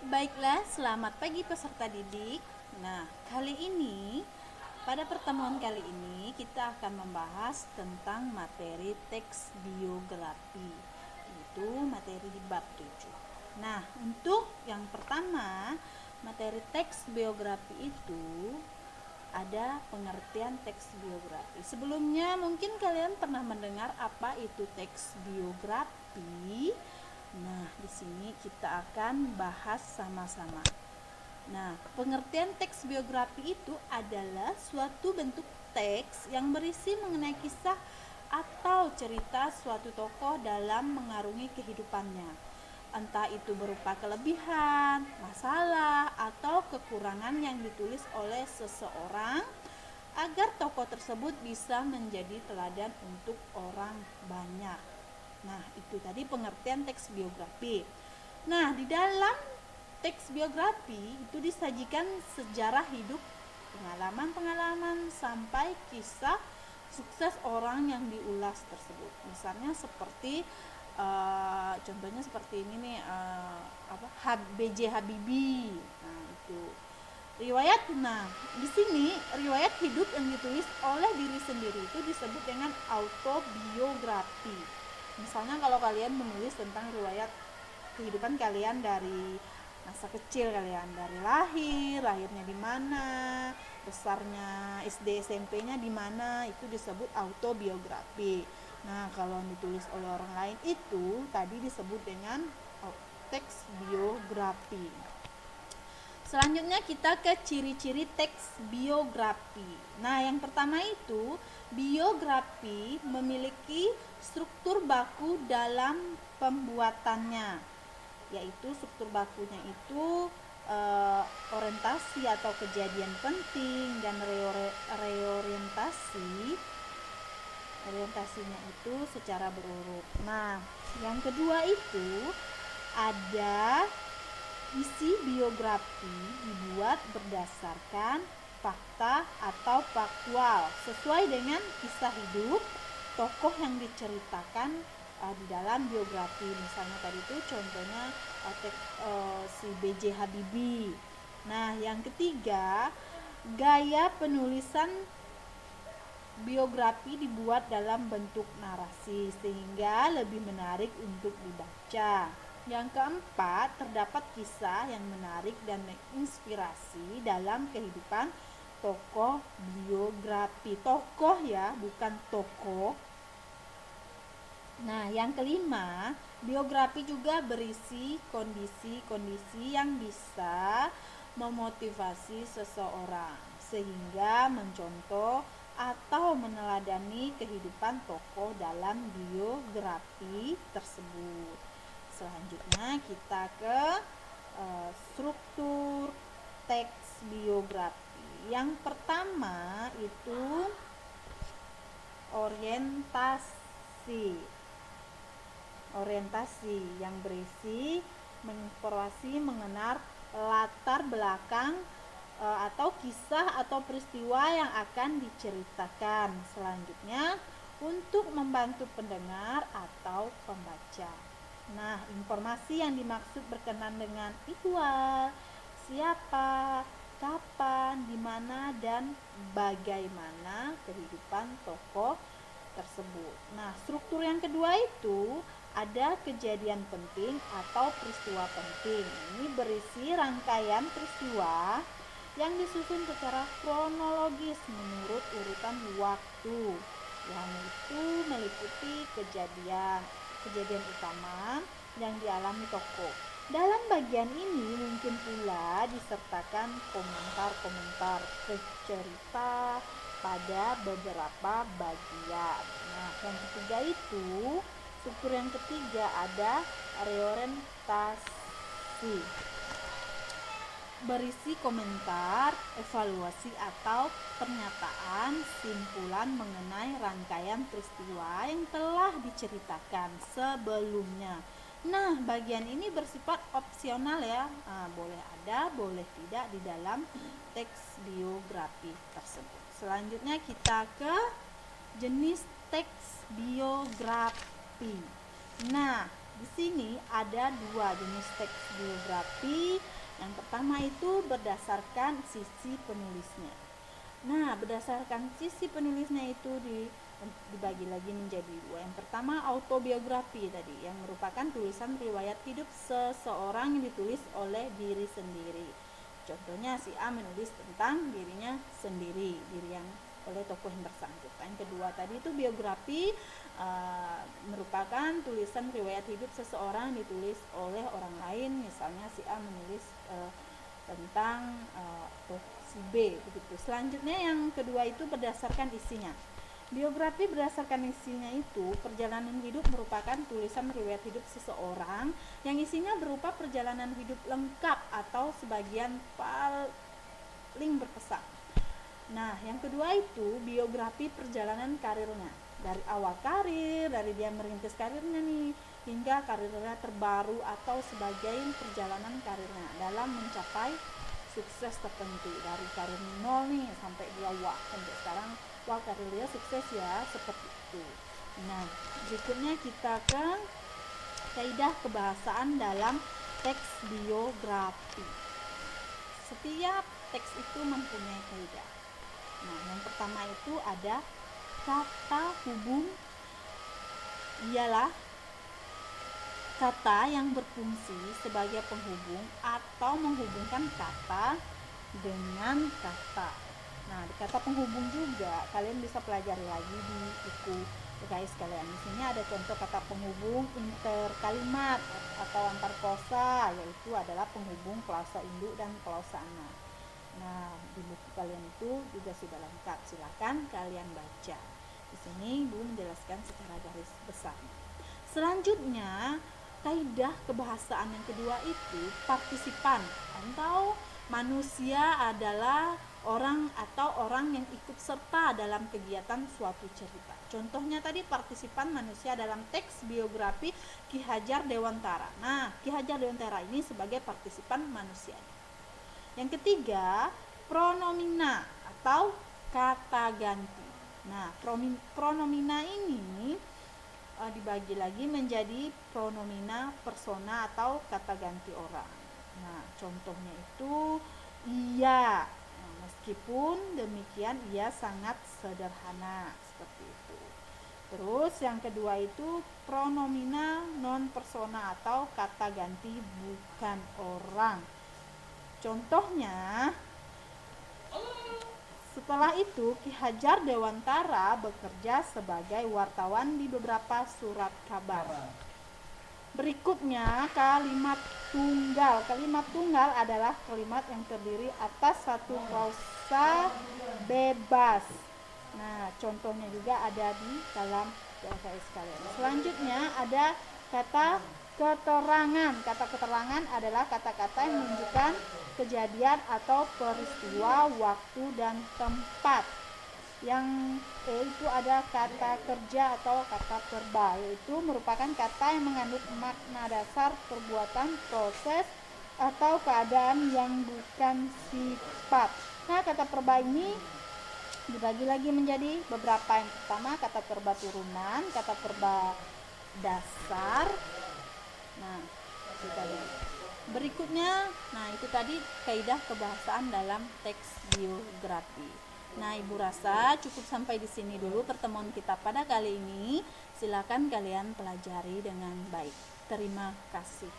Baiklah, selamat pagi peserta didik. Nah, pada pertemuan kali ini kita akan membahas tentang materi teks biografi, yaitu materi di bab 7. Nah, untuk yang pertama, materi teks biografi itu ada pengertian teks biografi. Sebelumnya mungkin kalian pernah mendengar apa itu teks biografi. Nah, di sini kita akan bahas sama-sama. Nah, pengertian teks biografi itu adalah suatu bentuk teks yang berisi mengenai kisah atau cerita suatu tokoh dalam mengarungi kehidupannya. Entah itu berupa kelebihan, masalah, atau kekurangan yang ditulis oleh seseorang agar tokoh tersebut bisa menjadi teladan untuk orang banyak. Nah, itu tadi pengertian teks biografi. Nah, di dalam teks biografi itu disajikan sejarah hidup, pengalaman-pengalaman sampai kisah sukses orang yang diulas tersebut. Misalnya seperti contohnya seperti ini nih, B.J. Habibie. Nah, itu riwayat. Nah, di sini riwayat hidup yang ditulis oleh diri sendiri itu disebut dengan autobiografi. Misalnya kalau kalian menulis tentang riwayat kehidupan kalian dari masa kecil kalian, dari lahirnya di mana, besarnya SD SMP-nya di mana, itu disebut autobiografi. Nah, kalau ditulis oleh orang lain itu tadi disebut dengan teks biografi. Selanjutnya kita ke ciri-ciri teks biografi. Nah, yang pertama itu biografi memiliki struktur baku dalam pembuatannya, yaitu struktur bakunya itu orientasi atau kejadian penting dan orientasinya itu secara berurut. Nah, yang kedua itu ada isi biografi dibuat berdasarkan fakta atau faktual sesuai dengan kisah hidup tokoh yang diceritakan di dalam biografi. Misalnya tadi itu contohnya si B.J. Habibie. Nah, yang ketiga, gaya penulisan biografi dibuat dalam bentuk narasi sehingga lebih menarik untuk dibaca. Yang keempat, terdapat kisah yang menarik dan menginspirasi dalam kehidupan tokoh biografi. Tokoh ya, bukan tokoh. Nah, yang kelima, biografi juga berisi kondisi-kondisi yang bisa memotivasi seseorang sehingga mencontoh atau meneladani kehidupan tokoh dalam biografi tersebut. Selanjutnya kita ke struktur teks biografi. Yang pertama itu orientasi yang berisi menginformasi mengenai latar belakang atau kisah atau peristiwa yang akan diceritakan. Selanjutnya untuk membantu pendengar atau pembaca. Nah, informasi yang dimaksud berkenan dengan ihwal, siapa, kapan, di mana, dan bagaimana kehidupan tokoh tersebut. Nah, struktur yang kedua itu ada kejadian penting atau peristiwa penting. Ini berisi rangkaian peristiwa yang disusun secara kronologis menurut urutan waktu, yang itu meliputi kejadian utama yang dialami tokoh. Dalam bagian ini mungkin pula disertakan komentar-komentar ke cerita pada beberapa bagian. Nah, yang ketiga itu, struktur yang ketiga ada reorientasi. Berisi komentar, evaluasi atau pernyataan simpulan mengenai rangkaian peristiwa yang telah diceritakan sebelumnya. Nah, bagian ini bersifat opsional ya, boleh ada, boleh tidak di dalam teks biografi tersebut. Selanjutnya kita ke jenis teks biografi. Nah, di sini ada dua jenis teks biografi. Yang pertama itu berdasarkan sisi penulisnya. Nah, berdasarkan sisi penulisnya itu dibagi lagi menjadi dua. Yang pertama autobiografi tadi, yang merupakan tulisan riwayat hidup seseorang yang ditulis oleh diri sendiri. Contohnya si A menulis tentang dirinya sendiri, diri yang oleh tokoh yang bersangkutan. Yang kedua tadi itu biografi, merupakan tulisan riwayat hidup seseorang ditulis oleh orang lain. Misalnya si A menulis tentang si B begitu. Selanjutnya yang kedua itu berdasarkan isinya. Biografi berdasarkan isinya itu perjalanan hidup merupakan tulisan riwayat hidup seseorang yang isinya berupa perjalanan hidup lengkap atau sebagian paling berkesan. Nah, yang kedua itu biografi perjalanan karirnya. Dari awal karir, dari dia merintis karirnya nih, hingga karirnya terbaru atau sebagai perjalanan karirnya dalam mencapai sukses tertentu. Dari karir nol nih sampai dia sampai sekarang karir dia sukses ya, seperti itu. Nah, berikutnya kita ke kaidah kebahasaan dalam teks biografi. Setiap teks itu mempunyai kaidah. Nah, yang pertama itu ada kata hubung, ialah kata yang berfungsi sebagai penghubung atau menghubungkan kata dengan kata. Nah, di kata penghubung juga kalian bisa pelajari lagi di buku guys kalian. Di sini ada contoh kata penghubung interkalimat atau antar klausa, yaitu adalah penghubung klausa induk dan klausa anak. Nah, di buku kalian itu juga sudah lengkap. Silakan kalian baca. Di sini Bu menjelaskan secara garis besar. Selanjutnya, kaidah kebahasaan yang kedua itu partisipan atau manusia adalah orang atau orang yang ikut serta dalam kegiatan suatu cerita. Contohnya tadi partisipan manusia dalam teks biografi Ki Hajar Dewantara. Nah, Ki Hajar Dewantara ini sebagai partisipan manusia. Yang ketiga, pronomina atau kata ganti. Nah, pronomina ini dibagi lagi menjadi pronomina persona atau kata ganti orang. Nah, contohnya itu ia. Nah, meskipun demikian ia sangat sederhana, seperti itu. Terus yang kedua itu pronomina non persona atau kata ganti bukan orang. Contohnya, setelah itu Ki Hajar Dewantara bekerja sebagai wartawan di beberapa surat kabar. Berikutnya kalimat tunggal. Kalimat tunggal adalah kalimat yang terdiri atas satu klausa bebas. Nah, contohnya juga ada di dalam LKS kalian. Selanjutnya ada kata keterangan. Kata keterangan adalah kata-kata yang menunjukkan kejadian atau peristiwa, waktu dan tempat. Yang itu ada kata kerja atau kata verba, yaitu merupakan kata yang mengandung makna dasar perbuatan, proses atau keadaan yang bukan sifat. Nah, kata verba ini dibagi lagi menjadi beberapa. Yang pertama kata verba turunan, kata verba dasar. Nah, itu tadi. Berikutnya, nah itu tadi kaidah kebahasaan dalam teks biografi. Nah, Ibu rasa cukup sampai di sini dulu pertemuan kita pada kali ini. Silakan kalian pelajari dengan baik. Terima kasih.